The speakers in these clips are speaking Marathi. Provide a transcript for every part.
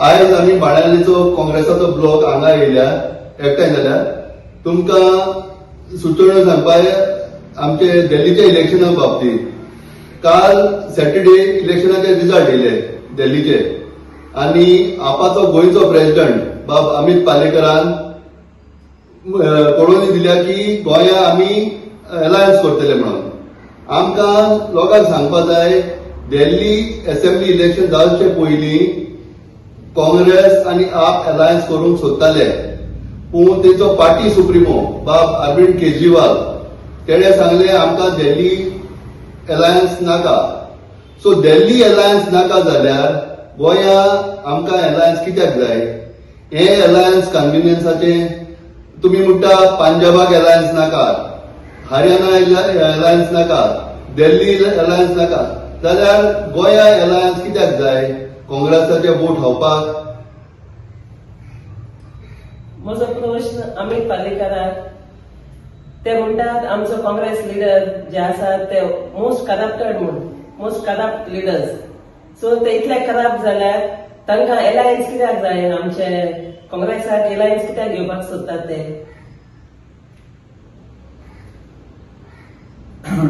आयज आमी बाणावलेचो काँग्रेसाचो ब्लॉक हांगा येयल्या एकठांय जाल्यार तुमकां सुचोवण्यो सांगपाक आमचे दिल्लीच्या इलेक्शना बाबतींत काल सॅटर्डे इलेक्शनाचे रिजल्ट येयले दिल्लीचे आनी आपाचो गोंयचो प्रेसिडेंट बाब अमित पालेकरान कळोवणी दिल्या की गोंया आमी अलायन्स करतले म्हणून. आमकां लोकांक सांगपाक जाय दिल्ली असेंब्ली इलेक्शन जावचे पयलीं काँग्रेस आनी आप अलायन्स करूंक सोदताले पूण तेचो पार्टी सुप्रिमो बाब अरविंद केजरीवाल तेणे सांगले आमकां दिल्ली अलायन्स नाका. सो दिल्ली अलायन्स नाका जाल्यार गोंया आमकां अलायन्स कित्याक जाय? हे अलायन्स कन्व्हिनियन्साचें तुमी म्हणटा पंजाबाक अलायन्स नाका, हरियाणा अलायन्स नाका, दिल्ली अलायन्स नाका जाल्यार गोंया अलायन्स कित्याक जाय? काँग्रेसाचे वोट खावपाक? म्हजो प्रश्न अमित पालेकराक ते म्हणटात आमचो काँग्रेस लिडर जे आसा ते मोस्ट करप्टेड म्हणून मोस्ट करप्ट लिडर्स. सो ते इतले करप्ट जाल्यार तांकां अलायन्स कित्याक जाय? आमचे काँग्रेसाक अलायन्स कित्याक घेवपाक सोदतात ते?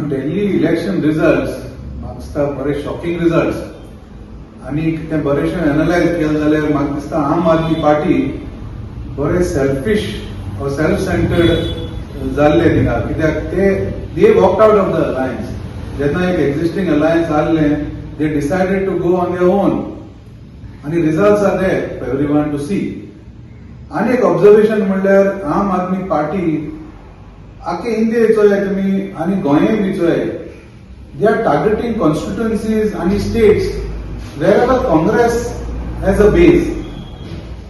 दिल्ली इलेक्शन रिजल्ट्स म्हाका दिसता बरे शॉकिंग रिजल्ट्स आनी ते बरेशें एनालायज केलें जाल्यार म्हाका दिसता आम आदमी पार्टी बरे सेल्फिश और सेल्फ सेंटर्ड जाल्ले थिंगा, कित्याक they walked out of the alliance. जेन्ना एक एक्झिस्टिंग अलायन्स आसलें they decided to go on their own आनी results are there for everyone to see. आनी एक ऑब्जर्वेशन म्हणल्यार आम आदमी पार्टी आख्खे इंडियेचो तुमी आनी गोंय बी चोय दे आर टार्गेटिंग कॉन्स्टिट्युएन्सीज आनी states wherever Congress has a base.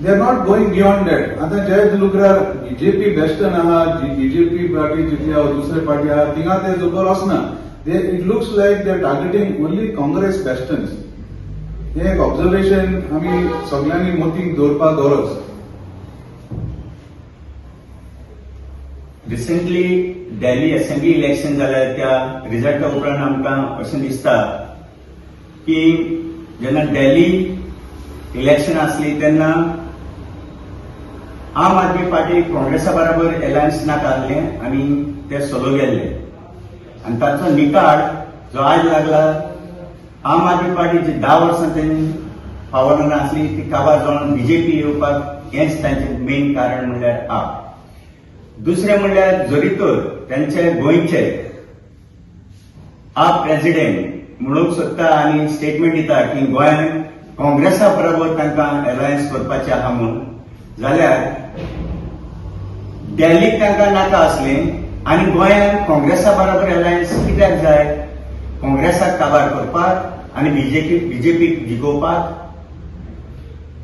They are not going beyond that. आतां जे लुकरार बीजेपी वेस्टर्न आहा, बीजेपी पार्टी जितली आहा दुसरे पार्टी आहा थिंगा ते जोकर वचना. It looks like they are targeting only Congress westerns. हे एक ऑब्जर्वेशन आमी सगळ्यांनी मतींत दवरपाक गरज. रिसेंटली दिल्ली असेंब्ली इलेक्शन जाल्यार त्या रिजल्टा उपरांत आमकां अशें दिसता की जेन्ना दिल्ली इलेक्शन आसली तेन्ना आम आदमी पार्टी काँग्रेसा बरोबर अलायन्स नाका आसलें आनी ते सोलो गेल्ले आनी ताचो निकाल जो आज लागला आम आदमी पार्टी जी 10 वर्सां तेणी पावरान आसली ती काबार जावन बीजेपी येवपाक हेंच तांचें मेन कारण म्हणल्यार आप. दुसरे म्हणल्यार जरी तर त्यांचे गोंयचे आप प्रेसिडेंट म्हणूंक सोदता आनी स्टेटमेंट दिता की गोंयांत काँग्रेसा बरोबर तांकां अलायन्स करपाचें आहा म्हणून जाल्यार दिल्लीक तांकां नाका आसलें आनी गोंयांत काँग्रेसा बरोबर अलायन्स कित्याक जाय? काँग्रेसाक काबार करपाक आनी बीजेपीक जिखोवपाक.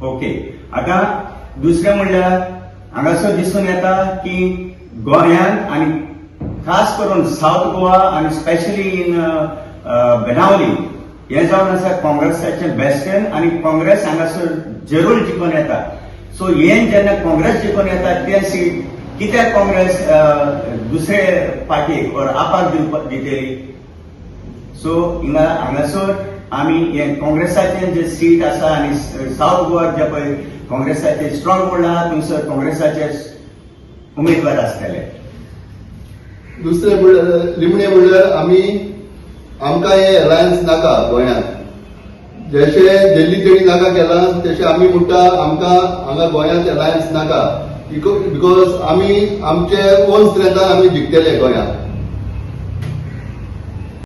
ओके. आतां दुसरें म्हणल्यार हांगासर दिसून येता की गोंयांत आनी खास करून साउथ गोवा आनी स्पेशली इन बेनावली हे जावन आसा काँग्रेसाचें बेस्टन आनी काँग्रेस हांगासर जरूर जिखून येता. सो हे जेन्ना काँग्रेस जिखून येता ते सीट कित्याक काँग्रेस दुसरे पार्टीक और आपाक दितली? सो हांगासर आमी हे काँग्रेसाचें जे सीट आसा आनी साउथ गोवा जे पळय काँग्रेसाचे स्ट्रॉंग होल्ड आहा थंयसर काँग्रेसाचे उमेदवार आसतले. दुसरे लिमणे म्हणल्यार आमकां हे अलायन्स नाका गोंयांत. जशें दिल्ली तेणी नाका केला तशें आमी म्हणटा आमकां हांगा गोंयांत अलायन्स नाका बिकॉज आमी आमचे ओन स्ट्रेंथान आमी जिखतले गोंयांत.